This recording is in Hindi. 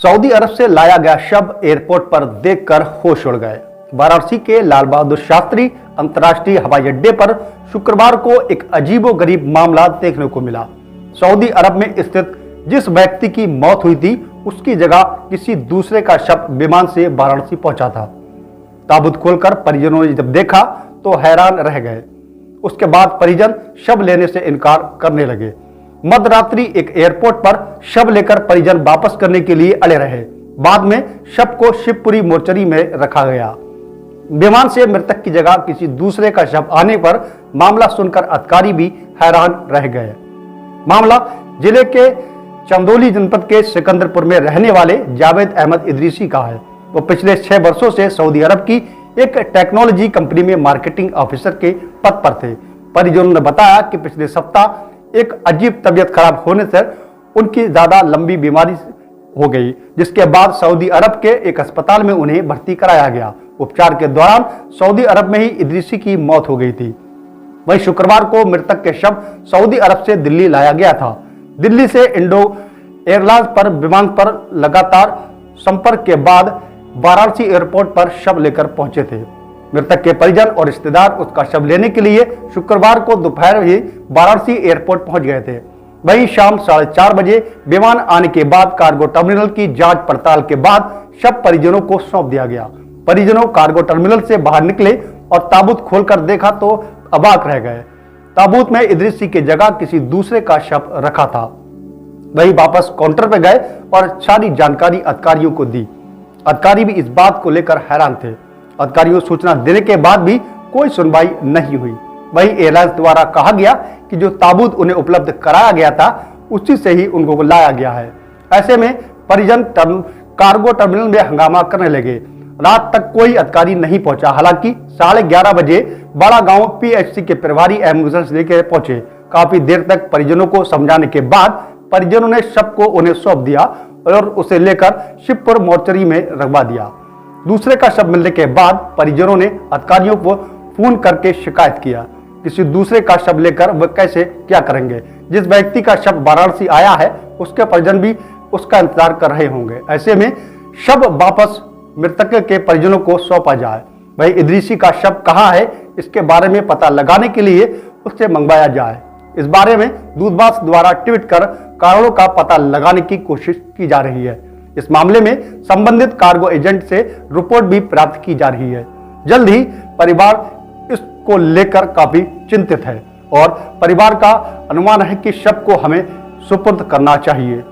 सऊदी अरब से लाया गया शव एयरपोर्ट पर देखकर होश उड़ गए। वाराणसी के लाल बहादुर शास्त्री अंतर्राष्ट्रीय हवाई अड्डे पर शुक्रवार को एक अजीबोगरीब मामला देखने को मिला। सऊदी अरब में स्थित जिस व्यक्ति की मौत हुई थी उसकी जगह किसी दूसरे का शव विमान से वाराणसी पहुंचा था। ताबूत खोलकर परिजनों ने जब देखा तो हैरान रह गए। उसके बाद परिजन शव लेने से इनकार करने लगे। मध्यरात्रि एक एयरपोर्ट पर शव लेकर परिजन वापस करने के लिए अड़े रहे। बाद में शव को शिवपुरी मोर्चरी में रखा गया। विमान से मृतक की जगह किसी दूसरे का शव आने पर मामला सुनकर अधिकारी भी हैरान रह गए। मामला जिले के चंदौली जनपद के सिकंदरपुर में रहने वाले जावेद अहमद इदरीसी का है। वो पिछले 6 वर्षों से सऊदी अरब की एक टेक्नोलॉजी कंपनी में मार्केटिंग ऑफिसर के पद पर थे। परिजनों ने बताया कि पिछले सप्ताह एक अजीब तबीयत खराब होने से उनकी ज्यादा लंबी बीमारी हो गई, जिसके बाद सऊदी अरब के एक अस्पताल में उन्हें भर्ती कराया गया। उपचार के दौरान सऊदी अरब में ही इदरीसी की मौत हो गई थी। वहीं शुक्रवार को मृतक के शव सऊदी अरब से दिल्ली लाया गया था। दिल्ली से इंडो एयरलाइंस पर विमान पर लगातार संपर्क के बाद वाराणसी एयरपोर्ट पर शव लेकर पहुंचे थे। मृतक के परिजन और रिश्तेदार उसका शव लेने के लिए शुक्रवार को दोपहर ही वाराणसी एयरपोर्ट पहुंच गए थे। वहीं शाम 4:30 बजे विमान आने के बाद कार्गो टर्मिनल की जांच पड़ताल के बाद शव परिजनों को सौंप दिया गया। परिजनों कार्गो टर्मिनल से बाहर निकले और ताबूत खोलकर देखा तो अबाक रह गए। ताबूत में इदरीसी की जगह किसी दूसरे का शव रखा था। वही वापस काउंटर पर गए और सारी जानकारी अधिकारियों को दी। अधिकारी भी इस बात को लेकर हैरान थे। अधिकारियों को सूचना देने के बाद भी कोई सुनवाई नहीं हुई। वही एयरलाइंस द्वारा कहा गया कि जो ताबूत उन्हें उपलब्ध कराया गया था उसी से ही उनको लाया गया है। ऐसे में परिजन कार्गो टर्मिनल में हंगामा करने लगे। रात तक कोई अधिकारी नहीं पहुंचा। हालांकि 11:30 बजे बड़ा गांव पीएचसी के प्रभारी एम्बुलेंस लेकर पहुंचे। काफी देर तक परिजनों को समझाने के बाद परिजनों ने शव को उन्हें सौंप दिया और उसे लेकर शिवपुर मोर्चरी में रखवा दिया। दूसरे का शव मिलने के बाद परिजनों ने अधिकारियों को फोन करके शिकायत किया। किसी दूसरे का शव लेकर वह कैसे क्या करेंगे। जिस व्यक्ति का शव वाराणसी आया है उसके परिजन भी उसका इंतजार कर रहे होंगे। ऐसे में शव वापस मृतक के परिजनों को सौंपा जाए। वही इदरीसी का शव कहाँ है इसके बारे में पता लगाने के लिए उससे मंगवाया जाए। इस बारे में दूतावास द्वारा ट्वीट कर कारणों का पता लगाने की कोशिश की जा रही है। इस मामले में संबंधित कार्गो एजेंट से रिपोर्ट भी प्राप्त की जा रही है। जल्द ही परिवार इसको लेकर काफी चिंतित है और परिवार का अनुमान है कि शव को हमें सुपुर्द करना चाहिए।